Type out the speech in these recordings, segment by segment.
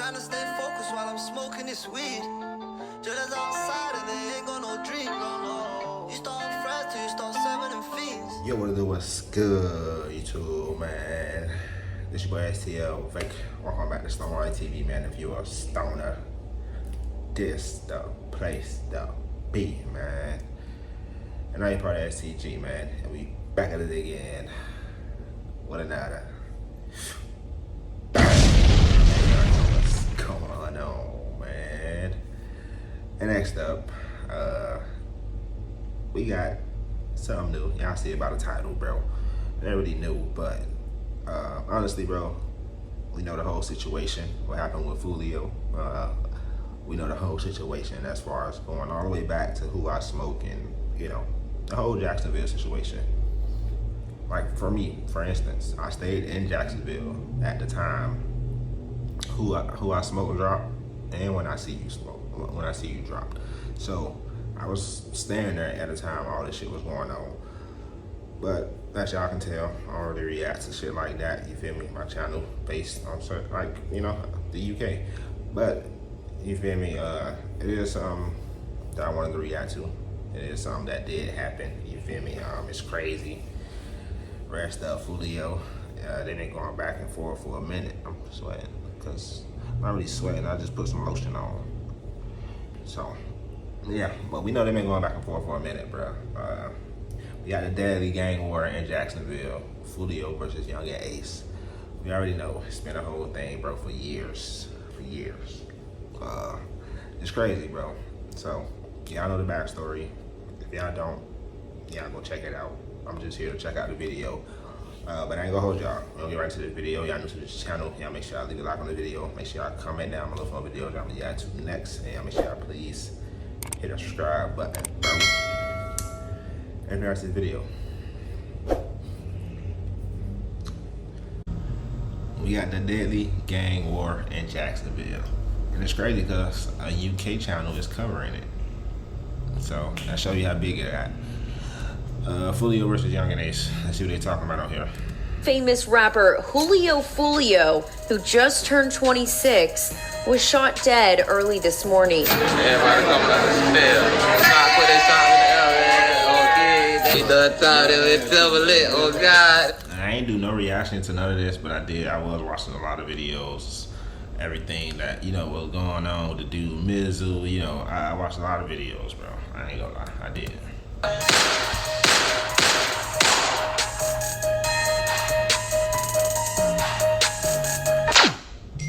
trying to stay focused while I'm smoking this weed. Just outside and they ain't got no dream, no. You start fresh till you start serving them fiends. Yo, what it do? What's good, YouTube, man? This your boy STL. Welcome back to Stoner TV, man. If you're a stoner, this the place to be, man. And I ain't part of STG, man. And we back at it again. What another? What's going on, man? And next up, we got something new. Y'all see it by the title, bro. It ain't really new, but honestly, bro, we know the whole situation. What happened with Foolio. We know the whole situation as far as going all the way back to who I smoke and, you know, the whole Jacksonville situation. Like for me, for instance, I stayed in Jacksonville at the time who I smoke dropped and when I see you dropped. So I was staying there at the time all this shit was going on. But as y'all can tell, I don't really react to shit like that, you feel me? My channel based on certain, like, you know, the UK. But you feel me, it is something that I wanted to react to. It is something that did happen, you feel me? It's crazy. Rest up, Foolio. They've been going back and forth for a minute. I'm sweating, because I'm not really sweating, I just put some lotion on. So, yeah, but we know they've been going back and forth for a minute, bro. We got the deadly gang war in Jacksonville, Foolio versus Yungeen Ace. We already know it's been a whole thing, bro, for years. It's crazy, bro. So, y'all know the backstory. If y'all don't, y'all go check it out. I'm just here to check out the video. But I ain't gonna hold y'all. We're gonna get right into the video. Y'all new to this channel. Y'all make sure y'all leave a like on the video. Make sure y'all comment down below for videos y'all gonna get to next. And y'all make sure y'all please hit the subscribe button, bro. And the rest of the video. We got the deadly gang war in Jacksonville. And it's crazy because a UK channel is covering it. So I'll show you how big it got. Foolio versus Yungeen Ace. Let's see what they're talking about out here. Famous rapper Foolio, who just turned 26, was shot dead early this morning. Everybody coming out the spell. Put their song in the air, okay. They done time, they double lit, oh God. I ain't do no reaction to none of this, but I was watching a lot of videos, everything that, you know, was going on with the dude Mizzle, you know, I watched a lot of videos, bro. I ain't gonna lie, I did.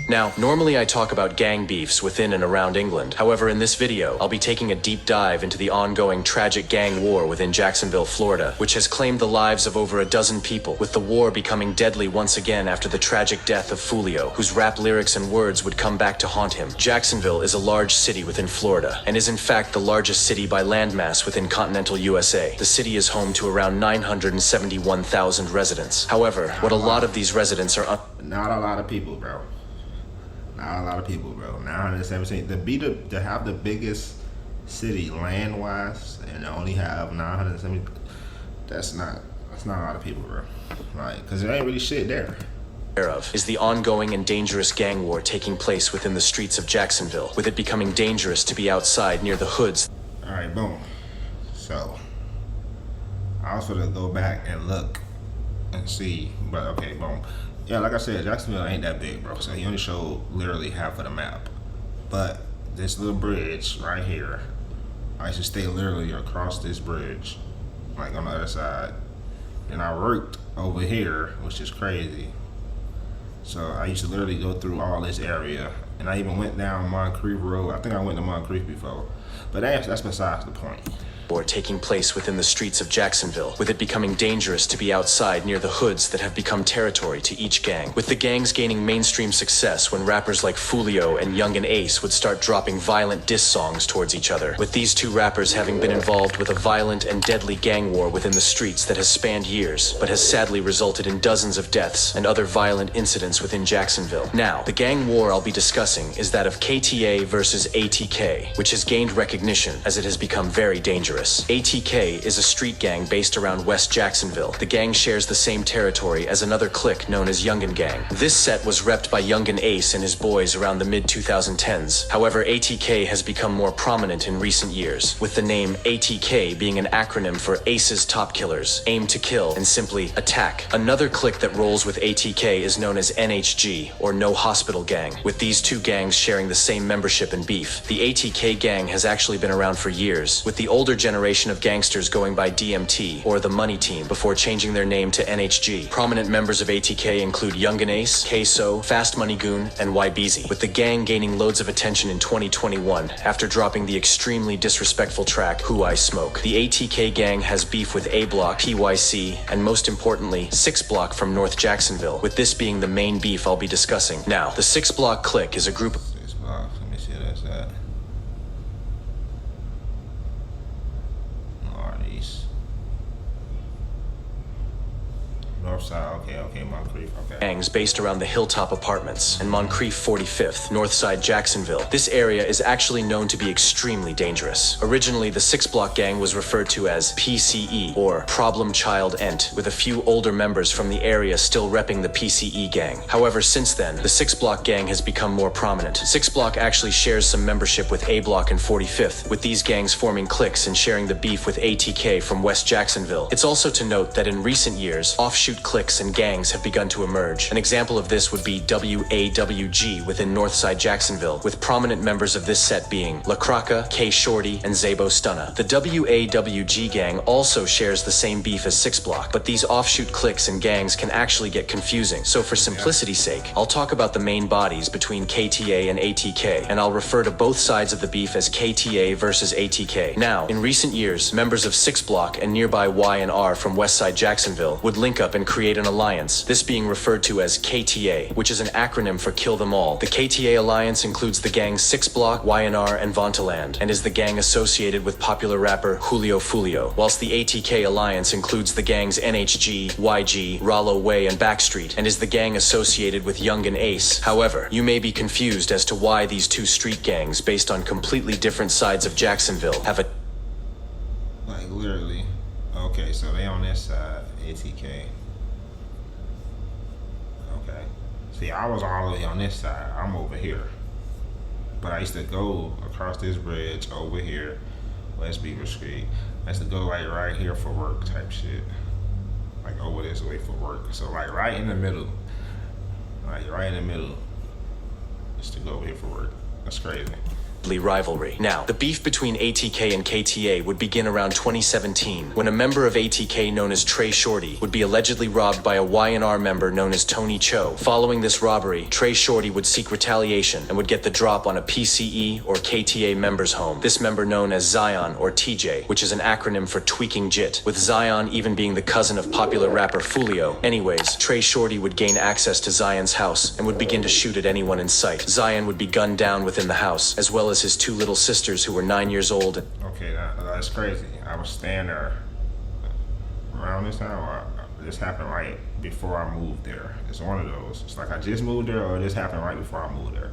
Now, normally I talk about gang beefs within and around England. However, in this video, I'll be taking a deep dive into the ongoing tragic gang war within Jacksonville, Florida, which has claimed the lives of over a dozen people, with the war becoming deadly once again after the tragic death of Foolio, whose rap lyrics and words would come back to haunt him. Jacksonville is a large city within Florida, and is in fact the largest city by landmass within continental USA. The city is home to around 971,000 residents. However, what a lot of these residents are not a lot of people, bro. Not a lot of people, bro. 917. To have the biggest city land-wise and only have 970. That's not a lot of people, bro. Like, cause there ain't really shit there. Of is the ongoing and dangerous gang war taking place within the streets of Jacksonville, with it becoming dangerous to be outside near the hoods. All right, boom. So I was gonna go back and look and see, but okay, boom. Yeah, like I said, Jacksonville ain't that big, bro. So he only showed literally half of the map. But this little bridge right here, I used to stay literally across this bridge, like on the other side. And I worked over here, which is crazy. So I used to literally go through all this area. And I even went down Moncrief Road. I think I went to Moncrief before. But that's besides the point. War taking place within the streets of Jacksonville, with it becoming dangerous to be outside near the hoods that have become territory to each gang, with the gangs gaining mainstream success when rappers like Foolio and Yungeen Ace would start dropping violent diss songs towards each other, with these two rappers having been involved with a violent and deadly gang war within the streets that has spanned years, but has sadly resulted in dozens of deaths and other violent incidents within Jacksonville. Now, the gang war I'll be discussing is that of KTA versus ATK, which has gained recognition as it has become very dangerous. dangerous. ATK is a street gang based around West Jacksonville. The gang shares the same territory as another clique known as Yungeen Gang. This set was repped by Yungeen Ace and his boys around the mid-2010s. However, ATK has become more prominent in recent years, with the name ATK being an acronym for Ace's Top Killers, Aim to Kill, and simply Attack. Another clique that rolls with ATK is known as NHG, or No Hospital Gang, with these two gangs sharing the same membership and beef. The ATK gang has actually been around for years, with the older generation of gangsters going by DMT, or the Money Team, before changing their name to NHG. Prominent members of ATK include Yungeen Ace, Queso, Fast Money Goon, and YBZ, with the gang gaining loads of attention in 2021 after dropping the extremely disrespectful track Who I Smoke. The ATK gang has beef with A Block, PYC, and most importantly, 6 Block from North Jacksonville, with this being the main beef I'll be discussing. Now, the 6 Block clique is a group of 6 blocks. Let me see what that's at. What are these? Northside, okay, Moncrief, okay. gangs based around the Hilltop Apartments and Moncrief 45th, Northside Jacksonville. This area is actually known to be extremely dangerous. Originally, the 6 Block gang was referred to as PCE, or Problem Child Ent, with a few older members from the area still repping the PCE gang. However, since then, the 6 Block gang has become more prominent. 6 Block actually shares some membership with A Block and 45th, with these gangs forming cliques and sharing the beef with ATK from West Jacksonville. It's also to note that in recent years, offshoot cliques and gangs have begun to emerge. An example of this would be WAWG within Northside Jacksonville, with prominent members of this set being La Kraka, K Shorty, and Zabo Stunna. The WAWG gang also shares the same beef as 6 Block, but these offshoot cliques and gangs can actually get confusing. So for simplicity's sake, I'll talk about the main bodies between KTA and ATK, and I'll refer to both sides of the beef as KTA versus ATK. Now, in recent years, members of 6 Block and nearby Y&R from Westside Jacksonville would link up and create an alliance, this being referred to as KTA, which is an acronym for Kill Them All. The KTA alliance includes the gangs 6 Block, Y&R, and Vontaland, and is the gang associated with popular rapper Foolio, whilst the ATK alliance includes the gangs NHG, YG, Rollo Way, and Backstreet, and is the gang associated with Yungeen Ace. However, you may be confused as to why these two street gangs, based on completely different sides of Jacksonville, have a Like literally. Okay, so they on this side, ATK. Okay. See, I was all the way on this side. I'm over here. But I used to go across this bridge over here, West Beaver Street. I used to go like right here for work type shit. Like over this way for work. So like right in the middle. Like right in the middle. Just to go over here for work. That's crazy. rivalry. Now, the beef between ATK and KTA would begin around 2017, when a member of ATK known as Trey Shorty would be allegedly robbed by a Y&R member known as Tony Cho. Following this robbery, Trey Shorty would seek retaliation and would get the drop on a PCE or KTA member's home. This member known as Zion or TJ, which is an acronym for Tweaking Jit, with Zion even being the cousin of popular rapper Foolio. Anyways, Trey Shorty would gain access to Zion's house and would begin to shoot at anyone in sight. Zion would be gunned down within the house, as well as his two little sisters who were 9 years old. Okay, that's crazy. I was staying there around this time, or this happened right before I moved there. It's one of those. It's like I just moved there, or this happened right before I moved there.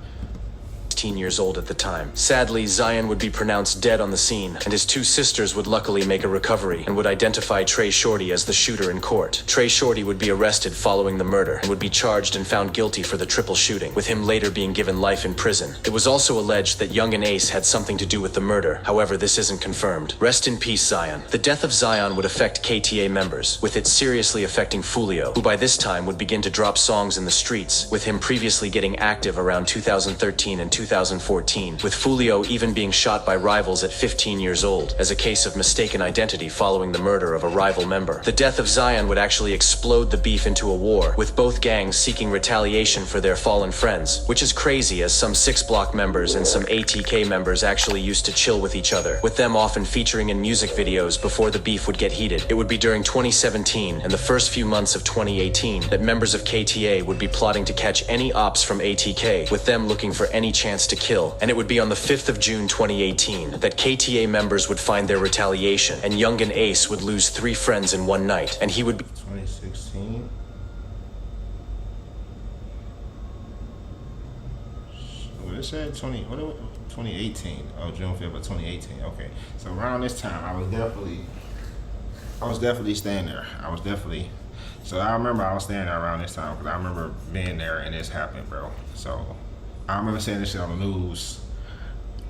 16 years old at the time. Sadly, Zion would be pronounced dead on the scene, and his two sisters would luckily make a recovery and would identify Trey Shorty as the shooter in court. Trey Shorty would be arrested following the murder and would be charged and found guilty for the triple shooting, with him later being given life in prison. It was also alleged that Yungeen Ace had something to do with the murder. However, this isn't confirmed. Rest in peace, Zion. The death of Zion would affect KTA members, with it seriously affecting Foolio, who by this time would begin to drop songs in the streets, with him previously getting active around 2013 and 2014, with Foolio even being shot by rivals at 15 years old, as a case of mistaken identity following the murder of a rival member. The death of Zion would actually explode the beef into a war, with both gangs seeking retaliation for their fallen friends, which is crazy as some 6 Block members and some ATK members actually used to chill with each other, with them often featuring in music videos before the beef would get heated. It would be during 2017 and the first few months of 2018 that members of KTA would be plotting to catch any ops from ATK, with them looking for any chance to kill, and it would be on the 5th of June 2018 that KTA members would find their retaliation, and Yungeen Ace would lose 3 friends in one night, and he would be 2016. So it said? 2018. Oh, June 5th of 2018. Okay. So around this time, I was definitely staying there. So I remember I was staying there around this time because I remember being there and this happened, bro. So I remember seeing this shit on the news,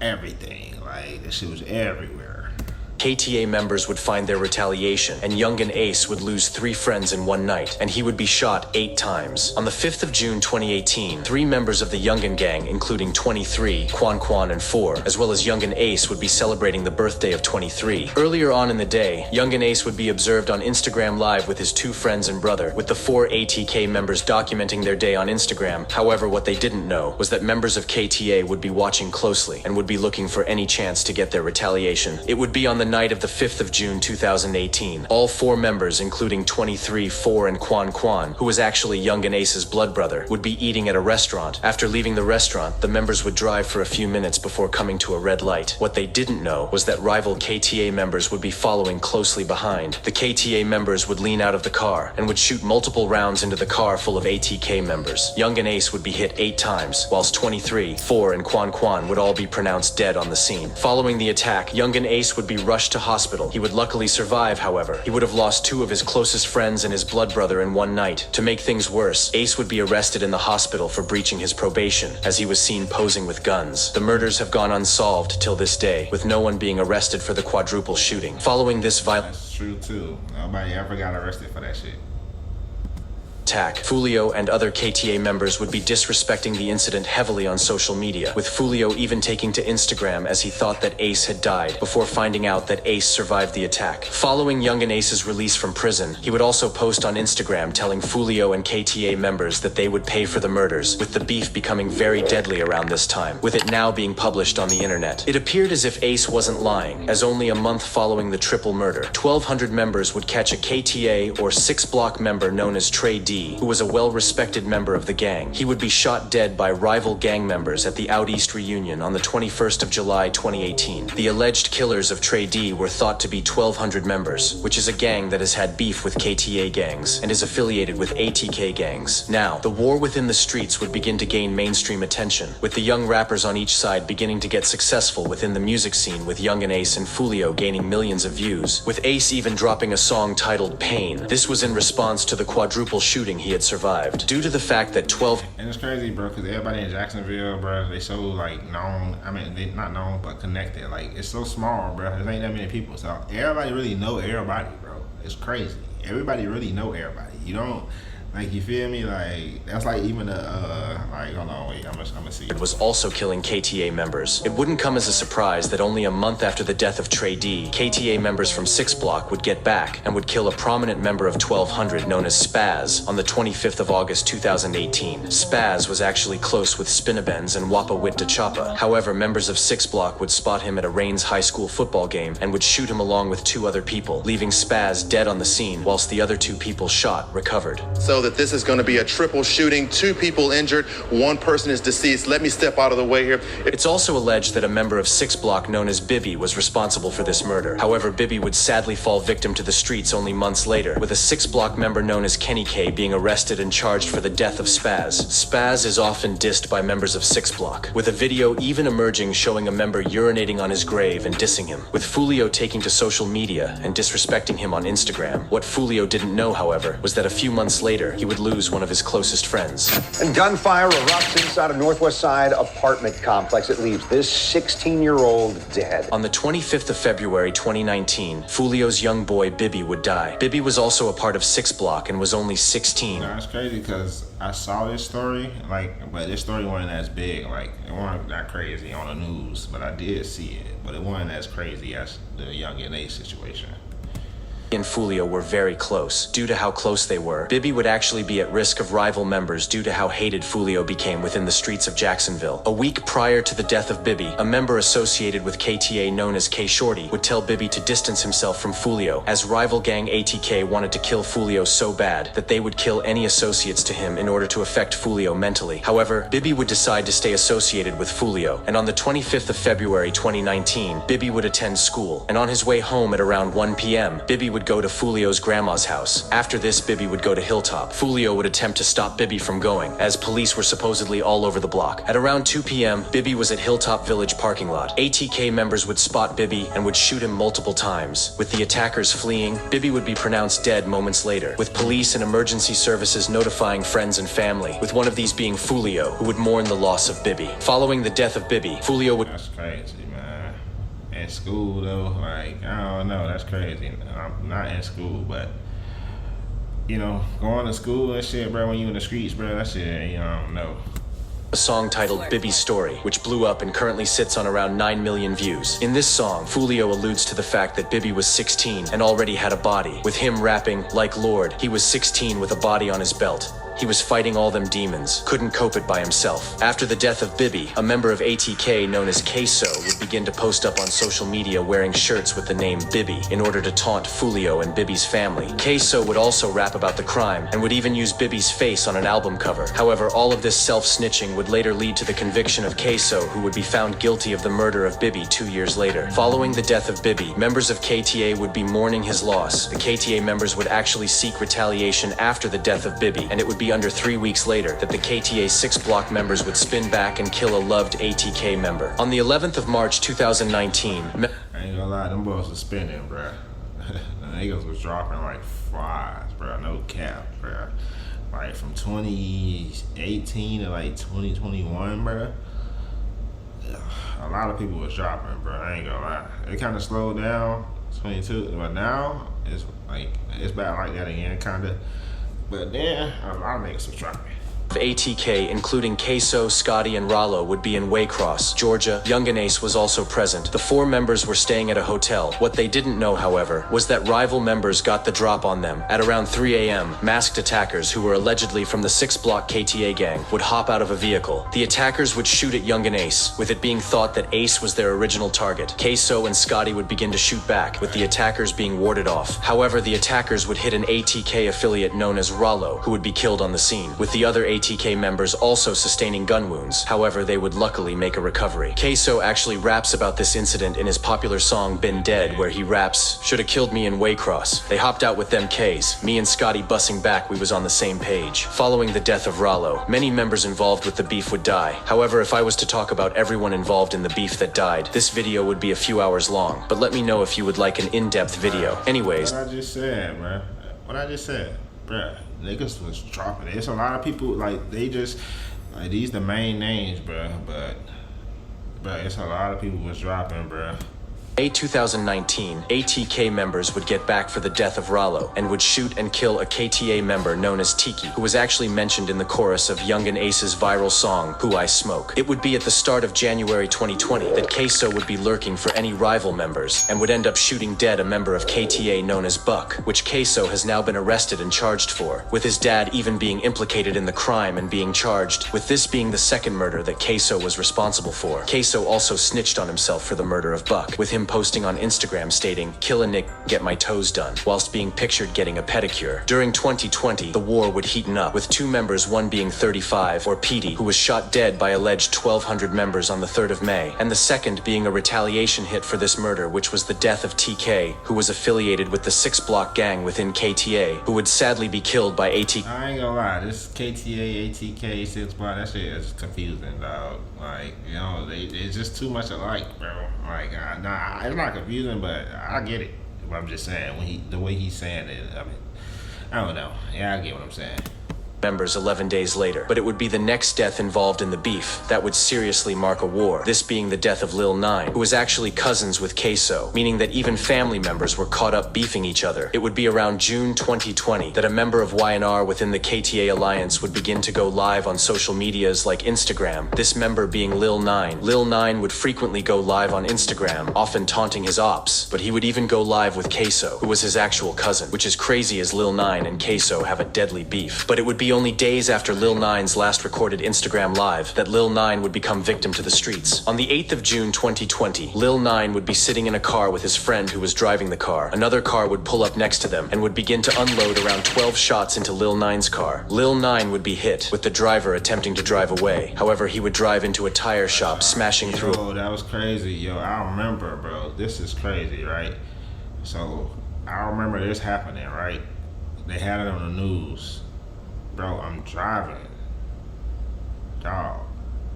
everything. Like, this shit was everywhere. KTA members would find their retaliation, and Yungeen Ace would lose 3 friends in one night, and he would be shot 8 times. On the 5th of June 2018, 3 members of the Yungeen gang, including 23, Quan, and 4, as well as Yungeen Ace, would be celebrating the birthday of 23. Earlier on in the day, Yungeen Ace would be observed on Instagram Live with his 2 friends and brother, with the 4 ATK members documenting their day on Instagram. However, what they didn't know was that members of KTA would be watching closely and would be looking for any chance to get their retaliation. It would be on the night of the 5th of June 2018. All 4 members, including 23, 4, and Quan, who was actually Yungeen Ace's blood brother, would be eating at a restaurant. After leaving the restaurant, the members would drive for a few minutes before coming to a red light. What they didn't know was that rival KTA members would be following closely behind. The KTA members would lean out of the car and would shoot multiple rounds into the car full of ATK members. Yungeen Ace would be hit 8 times, whilst 23, 4, and Quan would all be pronounced dead on the scene. Following the attack, Yungeen Ace would be rushed to hospital. He would luckily survive, however. He would have lost 2 of his closest friends and his blood brother in one night. To make things worse, Ace would be arrested in the hospital for breaching his probation, as he was seen posing with guns. The murders have gone unsolved till this day, with no one being arrested for the quadruple shooting. Following this violent That's true too. Nobody ever got arrested for that shit. attack, Foolio and other KTA members would be disrespecting the incident heavily on social media, with Foolio even taking to Instagram as he thought that Ace had died, before finding out that Ace survived the attack. Following Yungeen Ace's release from prison, he would also post on Instagram telling Foolio and KTA members that they would pay for the murders, with the beef becoming very deadly around this time, with it now being published on the internet. It appeared as if Ace wasn't lying, as only a month following the triple murder, 1,200 members would catch a KTA or 6-block member known as Trey D, who was a well-respected member of the gang. He would be shot dead by rival gang members at the Out East reunion on the 21st of July 2018. The alleged killers of Trey D were thought to be 1,200 members, which is a gang that has had beef with KTA gangs and is affiliated with ATK gangs. Now, the war within the streets would begin to gain mainstream attention, with the young rappers on each side beginning to get successful within the music scene, with Yungeen Ace and Foolio gaining millions of views, with Ace even dropping a song titled Pain. This was in response to the quadruple shooting he had survived. Due to the fact that 12... And it's crazy, bro, because everybody in Jacksonville, bro, they so, like, known. I mean, they not known, but connected. Like, it's so small, bro. There ain't that many people. So everybody really know everybody, bro. It's crazy. Everybody really know everybody. You don't... Like, you feel me? Like, that's like even like, hold on, wait, I'm gonna see. It was also killing KTA members. It wouldn't come as a surprise that only a month after the death of Trey D, KTA members from 6 Block would get back and would kill a prominent member of 1,200 known as Spaz on the 25th of August 2018. Spaz was actually close with Spinabenz and Wapa Wit de Chapa. However, members of 6 Block would spot him at a Rains High School football game and would shoot him along with 2 other people, leaving Spaz dead on the scene whilst the other 2 people shot recovered. So that this is going to be a triple shooting, 2 people injured, 1 person is deceased. Let me step out of the way here. It's also alleged that a member of 6 Block known as Bibby was responsible for this murder. However, Bibby would sadly fall victim to the streets only months later, with a 6 Block member known as Kenny K being arrested and charged for the death of Spaz. Spaz is often dissed by members of 6 Block, with a video even emerging showing a member urinating on his grave and dissing him, with Foolio taking to social media and disrespecting him on Instagram. What Foolio didn't know, however, was that a few months later, he would lose one of his closest friends. And gunfire erupts inside a Northwest Side apartment complex. It leaves this 16-year-old dead. On the 25th of February 2019, Foolio's young boy Bibby would die. Bibby was also a part of 6 Block and was only 16. It's crazy because I saw this story, like, but this story wasn't as big. Like, it wasn't that crazy on the news, but I did see it. But it wasn't as crazy as the Yungeen Ace situation. And Foolio were very close. Due to how close they were, Bibby would actually be at risk of rival members due to how hated Foolio became within the streets of Jacksonville. A week prior to the death of Bibby, a member associated with KTA known as K Shorty would tell Bibby to distance himself from Foolio, as rival gang ATK wanted to kill Foolio so bad that they would kill any associates to him in order to affect Foolio mentally. However, Bibby would decide to stay associated with Foolio, and on the 25th of February 2019, Bibby would attend school, and on his way home at around 1 p.m., Bibby would would go to Foolio's grandma's house. After this, Bibby would go to Hilltop. Foolio would attempt to stop Bibby from going, as police were supposedly all over the block. At around 2 p.m., Bibby was at Hilltop Village parking lot. ATK members would spot Bibby and would shoot him multiple times. With the attackers fleeing, Bibby would be pronounced dead moments later, with police and emergency services notifying friends and family, with one of these being Foolio, who would mourn the loss of Bibby. Following the death of Bibby, Foolio would... That's crazy, man. In school, though, like, I don't know, that's crazy. I'm not in school, but, you know, going to school and shit, bro, when you in the streets, bro, that shit, you know, I don't know. A song titled Bibby's Story, which blew up and currently sits on around 9 million views. In this song, Foolio alludes to the fact that Bibby was 16 and already had a body, with him rapping, like Lord, he was 16 with a body on his belt. He was fighting all them demons, couldn't cope it by himself. After the death of Bibby, a member of ATK known as Queso would begin to post up on social media wearing shirts with the name Bibby in order to taunt Foolio and Bibby's family. Queso would also rap about the crime and would even use Bibby's face on an album cover. However, all of this self-snitching would later lead to the conviction of Queso, who would be found guilty of the murder of Bibby 2 years later. Following the death of Bibby, members of KTA would be mourning his loss. The KTA members would actually seek retaliation after the death of Bibby, and it would be under 3 weeks later that the KTA 6 block members would spin back and kill a loved ATK member. On the 11th of March 2019, I ain't gonna lie, them boys was spinning, bruh. The niggas was dropping like flies, bruh. No cap, bruh. Like from 2018 to like 2021, bruh. A lot of people was dropping, bruh. I ain't gonna lie. It kind of slowed down, 22, but now it's like, it's back like that again, kinda. But then, a lot of niggas was dropping. ATK, including Queso, Scotty, and Rollo, would be in Waycross, Georgia. Yungeen Ace was also present. The 4 members were staying at a hotel. What they didn't know, however, was that rival members got the drop on them. At around 3 a.m., masked attackers, who were allegedly from the 6 block KTA gang, would hop out of a vehicle. The attackers would shoot at Yungeen Ace, with it being thought that Ace was their original target. Queso and Scotty would begin to shoot back, with the attackers being warded off. However, the attackers would hit an ATK affiliate known as Rollo, who would be killed on the scene, with the other ATK members also sustaining gun wounds. However, they would luckily make a recovery. Queso actually raps about this incident in his popular song Been Dead, where he raps, "Shoulda killed me in Waycross. They hopped out with them K's. Me and Scotty bussing back, we was on the same page." Following the death of Rollo, many members involved with the beef would die. However, if I was to talk about everyone involved in the beef that died, this video would be a few hours long. But let me know if you would like an in-depth video. Anyways. What I just said, bruh. What I just said, bruh. Niggas was dropping it. It's a lot of people, like, they just, like, these the main names, bruh, but it's a lot of people was dropping, bruh. May 2019, ATK members would get back for the death of Rollo and would shoot and kill a KTA member known as Tiki, who was actually mentioned in the chorus of Yungeen Ace's viral song, Who I Smoke. It would be at the start of January 2020 that Queso would be lurking for any rival members and would end up shooting dead a member of KTA known as Buck, which Queso has now been arrested and charged for, with his dad even being implicated in the crime and being charged, with this being the second murder that Queso was responsible for. Queso also snitched on himself for the murder of Buck, with him posting on Instagram stating, "Kill a Nick, get my toes done," whilst being pictured getting a pedicure. During 2020, the war would heaten up, with 2 members, one being 35, or Petey, who was shot dead by alleged 1,200 members on the 3rd of May, and the second being a retaliation hit for this murder, which was the death of TK, who was affiliated with the 6 block gang within KTA, who would sadly be killed by ATK. I ain't gonna lie, this KTA, ATK, 6 block, that shit is confusing, dog. Like, you know, it's just too much alike, bro. Like, nah, it's not confusing, but I get it. But I'm just saying, the way he's saying it, I mean, I don't know. Yeah, I get what I'm saying. Members 11 days later, but it would be the next death involved in the beef that would seriously mark a war, this being the death of Lil 9, who was actually cousins with Queso, meaning that even family members were caught up beefing each other. It would be around June 2020 that a member of YNR within the KTA Alliance would begin to go live on social medias like Instagram, this member being Lil 9. Lil 9 would frequently go live on Instagram, often taunting his ops, but he would even go live with Queso, who was his actual cousin, which is crazy as Lil 9 and Queso have a deadly beef. But it would be only days after Lil 9's last recorded Instagram live that Lil 9 would become victim to the streets. On the 8th of June 2020, Lil 9 would be sitting in a car with his friend who was driving the car. Another car would pull up next to them and would begin to unload around 12 shots into Lil 9's car. Lil 9 would be hit, with the driver attempting to drive away. However, he would drive into a tire shop, smashing through. Oh, that was crazy, yo. I remember, bro. This is crazy, right? So, I remember this happening, right? They had it on the news. Bro, I'm driving. Dog,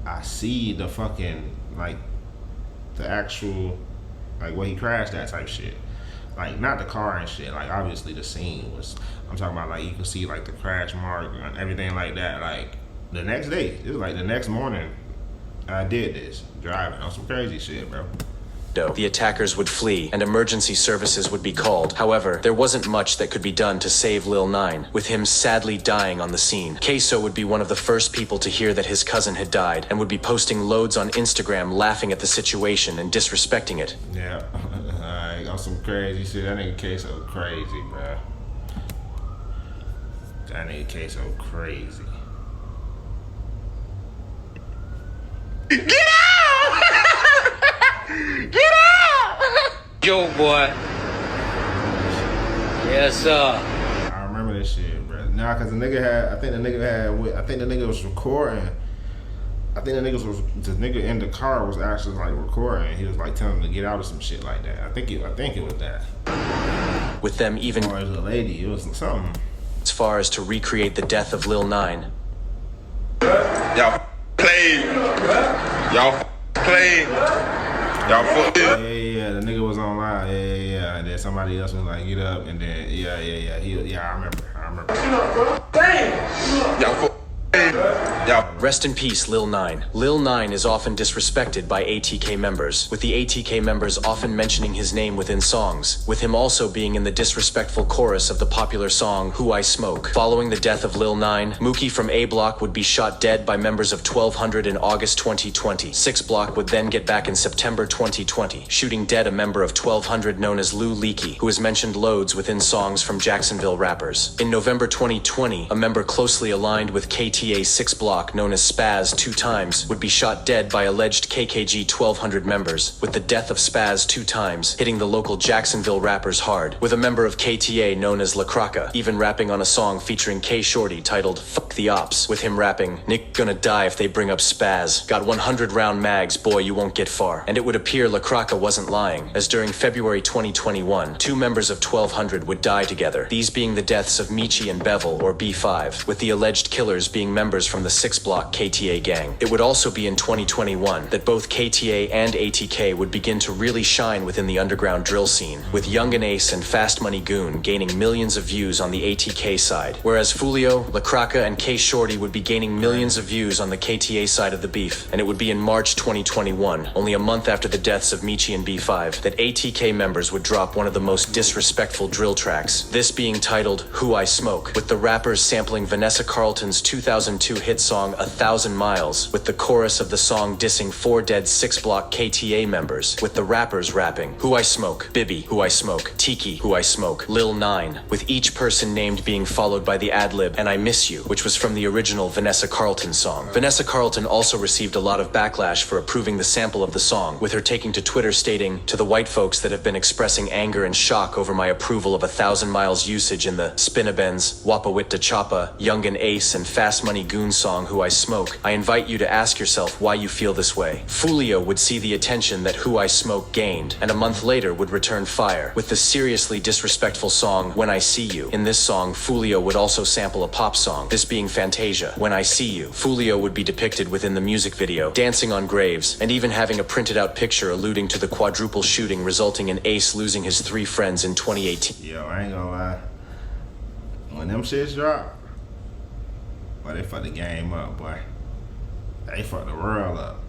I see the fucking, like, the actual, like, where he crashed at type shit. Like, not the car and shit. Like, obviously the scene was, I'm talking about, like, you can see, like, the crash mark and everything like that. Like, the next day, it was like the next morning, I did this, driving on some crazy shit, bro. The attackers would flee and emergency services would be called. However, there wasn't much that could be done to save Lil 9, with him sadly dying on the scene. Queso would be one of the first people to hear that his cousin had died and would be posting loads on Instagram laughing at the situation and disrespecting it. Yeah, alright, on some crazy shit. That nigga Queso crazy, bro. That nigga Queso crazy. Get out! Get out! Yo, boy. Yes, sir. I remember this shit, bro. Nah, cause the nigga was recording. I think the nigga in the car was actually like recording. He was like telling him to get out of some shit like that. I think it was that. With them even, or it was a lady. It was something. As far as to recreate the death of Lil 9. Y'all played. Y'all played. Y'all fucked it. Yeah, the nigga was online. Yeah. And then somebody else was like, get up, and then I remember. Y'all fucked. Rest in peace, Lil 9. Lil 9 is often disrespected by ATK members, with the ATK members often mentioning his name within songs, with him also being in the disrespectful chorus of the popular song Who I Smoke. Following the death of Lil 9, Mookie from A Block would be shot dead by members of 1200 in August 2020. 6 Block would then get back in September 2020, shooting dead a member of 1200 known as Lou Leakey, who is mentioned loads within songs from Jacksonville rappers. In November 2020, a member closely aligned with KTA 6 Block known as Spaz 2 times would be shot dead by alleged KKG 1200 members, with the death of Spaz 2 times hitting the local Jacksonville rappers hard, with a member of KTA known as La Croca even rapping on a song featuring K Shorty titled Fuck the Ops, with him rapping, Nick gonna die if they bring up Spaz, got 100 round mags, boy you won't get far. And it would appear La Croca wasn't lying, as during February 2021, 2 members of 1200 would die together, these being the deaths of Michi and Bevel, or B5, with the alleged killers being members from the 6 Block KTA gang. It would also be in 2021 that both KTA and ATK would begin to really shine within the underground drill scene, with Yungeen Ace and Fast Money Goon gaining millions of views on the ATK side, whereas Foolio, La Croca, and K Shorty would be gaining millions of views on the KTA side of the beef. And it would be in March 2021, only a month after the deaths of Michi and B5, that ATK members would drop one of the most disrespectful drill tracks, this being titled Who I Smoke, with the rappers sampling Vanessa Carlton's 2002 hit song 1,000 Miles, with the chorus of the song dissing 4 dead 6 Block KTA members, with the rappers rapping Who I Smoke, Bibby, Who I Smoke, Tiki, Who I Smoke, Lil 9, with each person named being followed by the ad-lib And I Miss You, which was from the original Vanessa Carlton song. Vanessa Carlton also received a lot of backlash for approving the sample of the song, with her taking to Twitter stating, to the white folks that have been expressing anger and shock over my approval of 1,000 Miles usage in the Spinabenz, Wapawitta Choppa, Yungeen Ace, and Fast Money Goon song Who I Smoke, I invite you to ask yourself why you feel this way. Foolio would see the attention that Who I Smoke gained, and a month later would return fire, with the seriously disrespectful song When I See You. In this song, Foolio would also sample a pop song, this being Fantasia. When I See You, Foolio would be depicted within the music video, dancing on graves, and even having a printed out picture alluding to the quadruple shooting resulting in Ace losing his 3 friends in 2018. Yo, I ain't gonna lie. When them shits drop, boy, they fucked the game up, boy. They fucked the world up.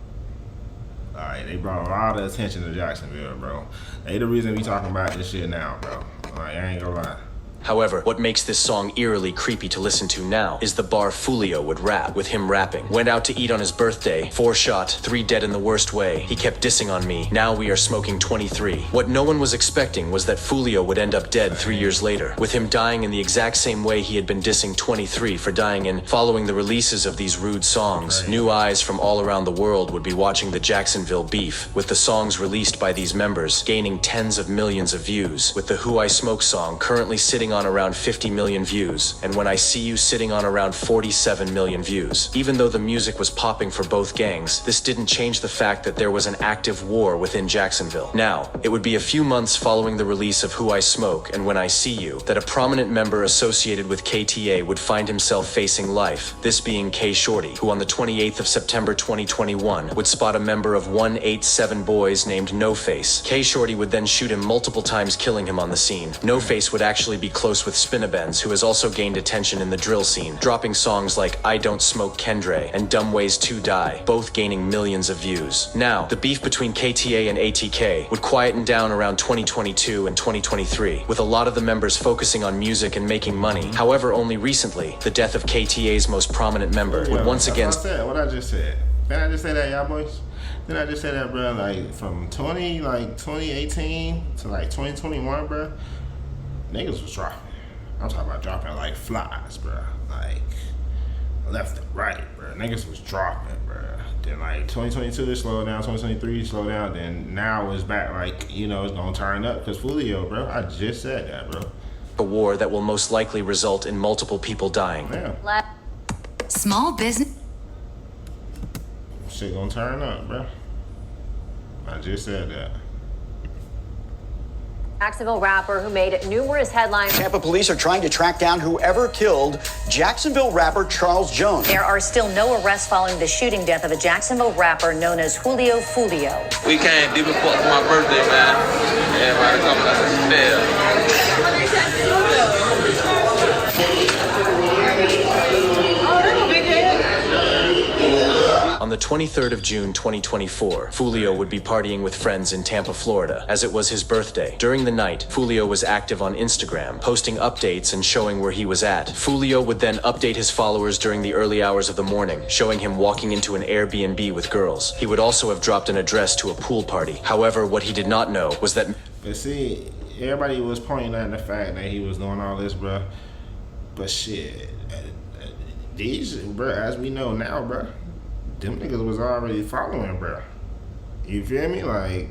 Alright, they brought a lot of attention to Jacksonville, bro. They the reason we talking about this shit now, bro. Like, I ain't gonna lie. However, what makes this song eerily creepy to listen to now is the bar Foolio would rap, with him rapping. Went out to eat on his birthday, 4 shot, 3 dead in the worst way. He kept dissing on me, now we are smoking 23. What no one was expecting was that Foolio would end up dead 3 years later, with him dying in the exact same way he had been dissing 23 for dying in. Following the releases of these rude songs, new eyes from all around the world would be watching the Jacksonville beef, with the songs released by these members gaining tens of millions of views, with the Who I Smoke song currently sitting on around 50 million views, and When I See You sitting on around 47 million views. Even though the music was popping for both gangs, this didn't change the fact that there was an active war within Jacksonville. Now, it would be a few months following the release of Who I Smoke and When I See You that a prominent member associated with KTA would find himself facing life, this being K Shorty, who on the 28th of September 2021 would spot a member of 187 Boys named No Face. K Shorty would then shoot him multiple times, killing him on the scene. No Face would actually be close with Spinabenz, who has also gained attention in the drill scene, dropping songs like I Don't Smoke Kendre and Dumb Ways to Die, both gaining millions of views. Now, the beef between KTA and ATK would quieten down around 2022 and 2023, with a lot of the members focusing on music and making money. However, only recently, the death of KTA's most prominent member would once again... What I just said. Didn't I just say that, y'all boys? Didn't I just say that, bro? Like, from 2018 to like 2021, bro, niggas was dropping. I'm talking about dropping like flies, bro. Like, left and right, bro. Niggas was dropping, bro. Then like 2022 slowed down, 2023 slowed down, then now it's back like, you know, it's gonna turn up because Foolio, bro. I just said that, bro. A war that will most likely result in multiple people dying. Yeah. Small business. Shit gonna turn up, bro. I just said that. Jacksonville rapper who made numerous headlines. Tampa police are trying to track down whoever killed Jacksonville rapper Charles Jones. There are still no arrests following the shooting death of a Jacksonville rapper known as Julio Foolio. We came deep before my birthday, man. Everybody coming out to spell. On the 23rd of June 2024, Foolio would be partying with friends in Tampa, Florida, as it was his birthday. During the night, Foolio was active on Instagram, posting updates and showing where he was at. Foolio would then update his followers during the early hours of the morning, showing him walking into an Airbnb with girls. He would also have dropped an address to a pool party. However, what he did not know was that... But see, everybody was pointing at the fact that he was doing all this, bro. But shit, these, bro, as we know now, bro, them niggas was already following, bro. You feel me? Like,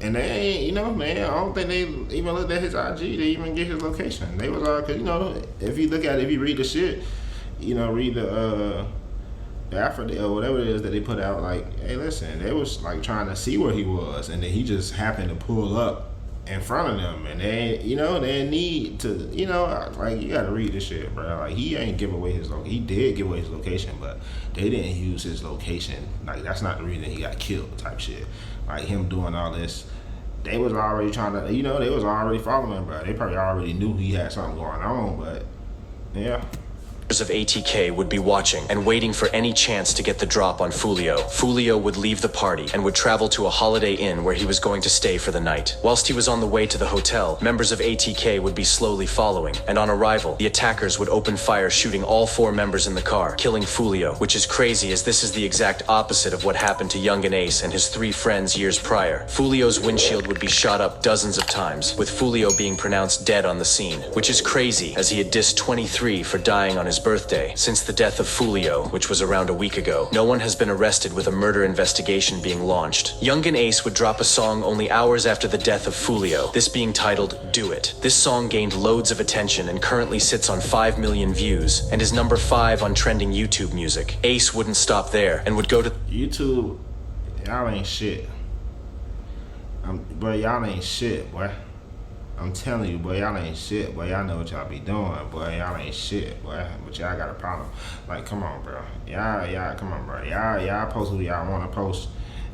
and they ain't, you know, man, I don't think they even looked at his IG to even get his location. They was all, cause you know, if you look at it, if you read the shit, you know, read the AfroDay or whatever it is that they put out, like, hey, listen, they was like trying to see where he was, and then he just happened to pull up in front of them, and they, you know, they need to, you know, like, you gotta read this shit, bro. Like, he ain't give away his location. He did give away his location, but they didn't use his location. Like, that's not the reason he got killed, type shit. Like, him doing all this, they was already trying to, you know, they was already following him, bro. They probably already knew he had something going on, but yeah. Of ATK would be watching and waiting for any chance to get the drop on Foolio. Foolio would leave the party and would travel to a Holiday Inn where he was going to stay for the night. Whilst he was on the way to the hotel, members of ATK would be slowly following, and on arrival, the attackers would open fire, shooting all 4 members in the car, killing Foolio, which is crazy as this is the exact opposite of what happened to Yungeen Ace and his 3 friends years prior. Foolio's windshield would be shot up dozens of times, with Foolio being pronounced dead on the scene, which is crazy as he had dissed 23 for dying on his birthday. Since the death of Foolio, which was around a week ago, no one has been arrested with a murder investigation being launched. Yungeen Ace would drop a song only hours after the death of Foolio, this being titled Do It. This song gained loads of attention and currently sits on 5 million views and is number 5 on trending YouTube music. Ace wouldn't stop there and would go to YouTube. Y'all ain't shit. Boy, y'all ain't shit, boy. I'm telling you, boy, y'all ain't shit, boy. Y'all know what y'all be doing, boy. Y'all ain't shit, boy. But y'all got a problem. Like, come on, bro. Y'all, come on, bro. Y'all post who y'all want to post.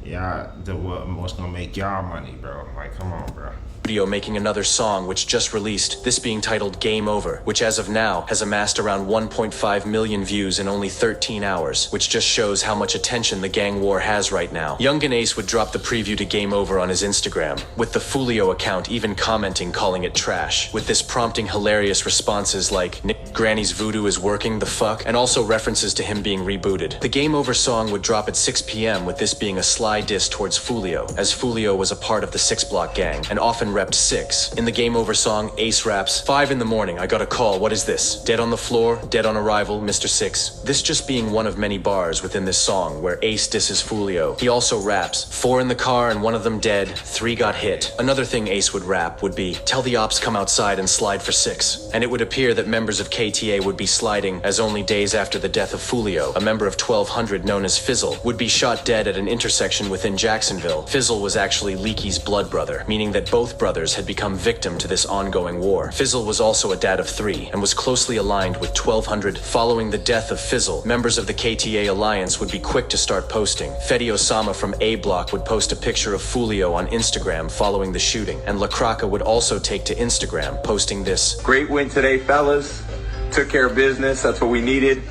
Y'all do what's gonna make y'all money, bro. Like, come on, bro. Making another song which just released, this being titled Game Over, which as of now has amassed around 1.5 million views in only 13 hours, which just shows how much attention the gang war has right now. Yungeen Ace would drop the preview to Game Over on his Instagram, with the Foolio account even commenting calling it trash, with this prompting hilarious responses like, Nick Granny's voodoo is working, the fuck, and also references to him being rebooted. The Game Over song would drop at 6 p.m. with this being a sly diss towards Foolio, as Foolio was a part of the 6 Block gang, and often repped 6. In the Game Over song, Ace raps, 5 in the morning, I got a call, what is this? Dead on the floor, dead on arrival, Mr. 6. This just being one of many bars within this song where Ace disses Foolio. He also raps, 4 in the car and one of them dead, 3 got hit. Another thing Ace would rap would be, tell the ops come outside and slide for 6. And it would appear that members of KTA would be sliding, as only days after the death of Foolio, a member of 1200 known as Fizzle, would be shot dead at an intersection within Jacksonville. Fizzle was actually Leakey's blood brother, meaning that both brothers had become victim to this ongoing war. Fizzle was also a dad of 3, and was closely aligned with 1200. Following the death of Fizzle, members of the KTA Alliance would be quick to start posting. Fedi Osama from A Block would post a picture of Foolio on Instagram following the shooting, and La Croca would also take to Instagram, posting this. Great win today, fellas. Took care of business. That's what we needed.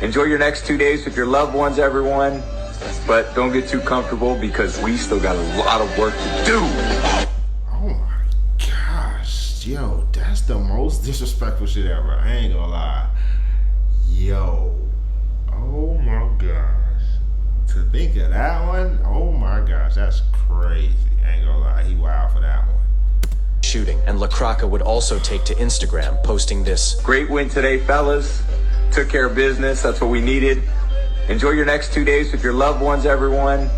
Enjoy your next 2 days with your loved ones, everyone. But don't get too comfortable because we still got a lot of work to do. Oh my gosh. Yo, that's the most disrespectful shit ever. I ain't gonna lie. Yo. Oh my gosh. To think of that one, oh my gosh, that's crazy. I ain't gonna lie. He wild for that one. Shooting, and La Croca would also take to Instagram, posting this. Great win today, fellas. Took care of business. That's what we needed. Enjoy your next 2 days with your loved ones, everyone.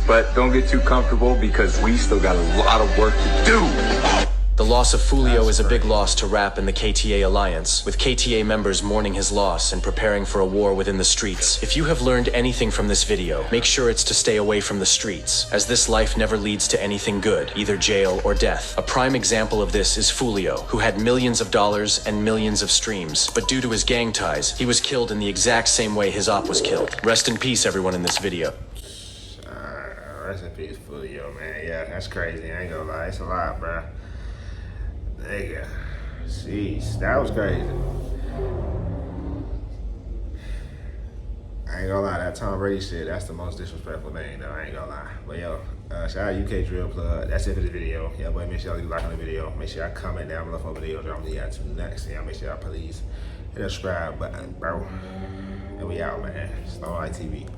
But don't get too comfortable because we still got a lot of work to do. The loss of Foolio is a big loss to rap and the KTA Alliance, with KTA members mourning his loss and preparing for a war within the streets. If you have learned anything from this video, make sure it's to stay away from the streets, as this life never leads to anything good, either jail or death. A prime example of this is Foolio, who had millions of dollars and millions of streams, but due to his gang ties, he was killed in the exact same way his op was killed. Rest in peace, everyone in this video. Rest in peace, Foolio, man. Yeah, that's crazy. I ain't gonna lie. It's a lot, bruh. Nigga, jeez, that was crazy. I ain't gonna lie, that Tom Brady shit, that's the most disrespectful thing, though. I ain't gonna lie. But yo, shout out UK Drill Plug. That's it for this video. Yeah, boy, make sure y'all leave a like on the video. Make sure y'all comment down below for videos I'm gonna get to next. Yeah, make sure y'all please hit the subscribe button, bro. And we out, man. Starlight TV.